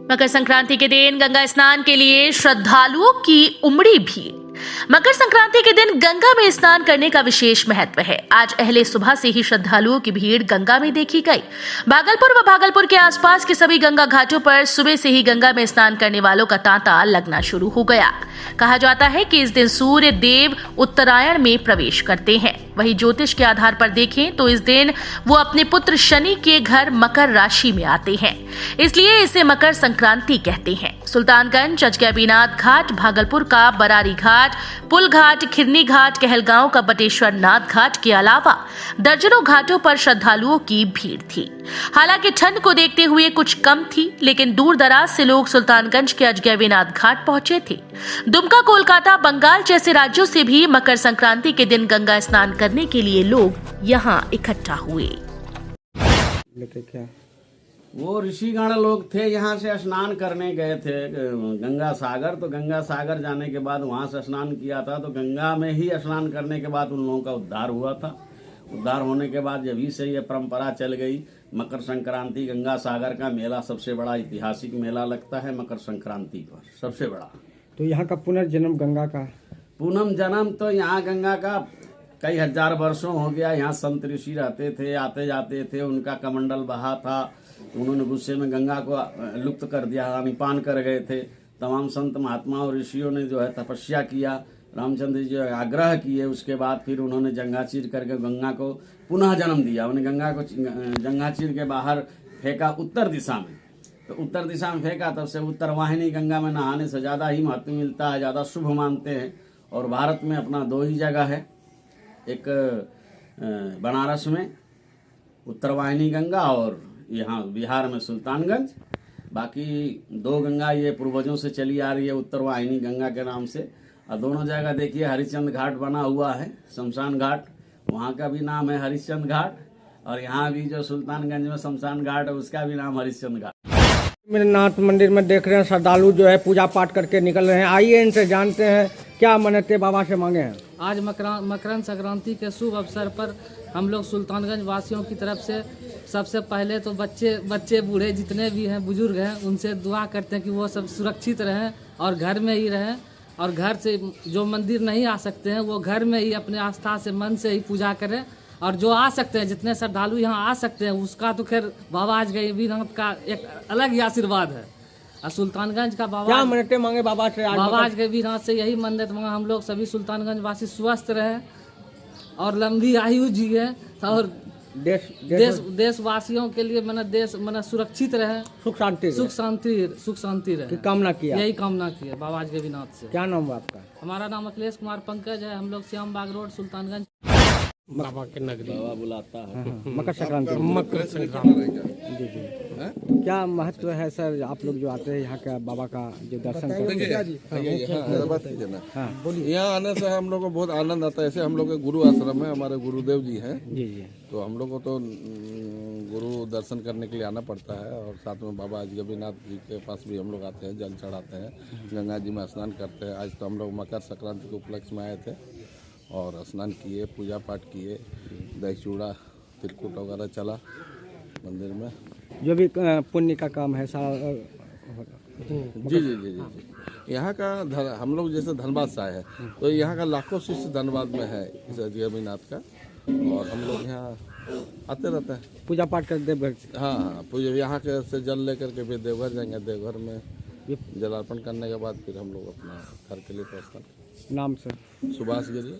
मकर संक्रांति के दिन गंगा स्नान के लिए श्रद्धालुओं की उमड़ी भीड़। मकर संक्रांति के दिन गंगा में स्नान करने का विशेष महत्व है। आज पहले सुबह से ही श्रद्धालुओं की भीड़ गंगा में देखी गई। भागलपुर व भागलपुर के आसपास के सभी गंगा घाटों पर सुबह से ही गंगा में स्नान करने वालों का तांता लगना शुरू हो गया। कहा जाता है कि इस दिन सूर्य देव उत्तरायण में प्रवेश करते हैं। वहीं ज्योतिष के आधार पर देखें तो इस दिन वो अपने पुत्र शनि के घर मकर राशि में आते हैं, इसलिए इसे मकर संक्रांति कहते हैं। सुल्तानगंज, अजगैबीनाथ घाट, भागलपुर का बरारी घाट, पुल घाट, खिरनी घाट, कहलगांव का बटेश्वर नाथ घाट के अलावा दर्जनों घाटों पर श्रद्धालुओं की भीड़ थी। हालांकि ठंड को देखते हुए कुछ कम थी, लेकिन दूर दराज से लोग सुल्तानगंज के अजगैबीनाथ घाट पहुंचे थे। दुमका, कोलकाता, बंगाल जैसे राज्यों से भी मकर संक्रांति के दिन गंगा स्नान करने के लिए लोग यहाँ इकट्ठा हुए। वो ऋषिगण लोग थे, यहाँ से स्नान करने गए थे गंगा सागर। तो गंगा सागर जाने के बाद वहाँ से स्नान किया था, तो गंगा में ही स्नान करने के बाद उन लोगों का उद्धार हुआ था। उद्धार होने के बाद जब से ये परंपरा चल गई। मकर संक्रांति गंगा सागर का मेला सबसे बड़ा ऐतिहासिक मेला लगता है मकर संक्रांति पर, सबसे बड़ा। तो यहाँ का पुनर्जन्म गंगा का पुनर्जन्म तो यहाँ गंगा का कई हजार वर्षों हो गया। यहाँ संत ऋषि रहते थे, आते जाते थे, उनका कमंडल बहा था। उन्होंने गुस्से में गंगा को लुप्त कर दिया, यानी पान कर गए थे। तमाम संत महात्मा और ऋषियों ने जो है तपस्या किया, रामचंद्र जी आग्रह किए। उसके बाद फिर उन्होंने जंगा चीर करके गंगा को पुनः जन्म दिया। उन्होंने गंगा को जंगा चीर के बाहर फेंका उत्तर दिशा में। तो उत्तर दिशा में फेंका, तब से उत्तर वाहिनी गंगा में नहाने से ज़्यादा ही महत्व मिलता है, ज़्यादा शुभ मानते हैं। और भारत में अपना दो ही जगह है, एक बनारस में उत्तर वाहिनी गंगा और यहाँ बिहार में सुल्तानगंज। बाकी दो गंगा ये पूर्वजों से चली आ रही है उत्तर वाहिनी गंगा के नाम से। और दोनों जगह देखिए हरिश्चंद्र घाट बना हुआ है, शमशान घाट, वहाँ का भी नाम है हरिश्चंद्र घाट। और यहाँ भी जो सुल्तानगंज में शमशान घाट है उसका भी नाम हरिश्चंद्र घाट। नाथ मंदिर में देख रहे हैं श्रद्धालु जो है पूजा पाठ करके निकल रहे हैं। आइए इनसे जानते हैं क्या मन्नतें बाबा से मांगे हैं। आज मकर संक्रांति के शुभ अवसर पर हम लोग सुल्तानगंज वासियों की तरफ से सबसे पहले तो बच्चे बूढ़े जितने भी हैं, बुजुर्ग हैं, उनसे दुआ करते हैं कि वो सब सुरक्षित रहें और घर में ही रहें। और घर से जो मंदिर नहीं आ सकते हैं वो घर में ही अपने आस्था से मन से ही पूजा करें। और जो आ सकते हैं, जितने श्रद्धालु यहाँ आ सकते हैं, उसका तो खैर बाबा अजगैबीनाथ का एक अलग ही आशीर्वाद है। और सुल्तानगंज का बाबा क्या मन्नतें मांगे बाबा से? बाबा अजगैबीनाथ से यही मन्नत मांगा, हम लोग सभी सुल्तानगंज वासी स्वस्थ रहे और लंबी आयु जिए और देशवासियों के लिए देश सुरक्षित रहे, सुख शांति रहे कामना किया। यही कामना की है बाबा अजगैबीनाथ से। क्या नाम है आपका? हमारा नाम अखिलेश कुमार पंकज है। हम लोग श्याम बाग रोड सुल्तानगंज। बाबा के नगरी बाबा बुलाता है। मकर संक्रांति जी जी क्या महत्व है सर? आप लोग जो आते हैं यहाँ का बाबा का जो दर्शन करते हैं, यहाँ आने से हम लोग को बहुत आनंद आता है। ऐसे हम लोग के गुरु आश्रम है, हमारे गुरुदेव जी हैं जी जी, तो हम लोग को तो गुरु दर्शन करने के लिए आना पड़ता है। और साथ में बाबा अजगैबीनाथ जी के पास भी हम लोग आते हैं, जल चढ़ाते हैं, गंगा जी में स्नान करते हैं। आज तो हम लोग मकर संक्रांति के उपलक्ष्य में आए थे और स्नान किए, पूजा पाठ किए, दही चूड़ा तिलकुट वगैरह चला मंदिर में। जो भी पुण्य का काम है सारा जी जी जी जी यहाँ का हम लोग जैसे धनबाद से आए हैं तो यहाँ का लाखों शिष्य धनबाद में है इस अजगैबीनाथ का। और हम लोग यहाँ आते रहते हैं, पूजा पाठ कर देवघर। हाँ, पूजा यहाँ के से जल लेकर के फिर देवघर जाएंगे। देवघर में जलार्पण करने के बाद फिर हम लोग अपना घर के लिए प्रस्थान। नाम सर? सुभाष गिरी।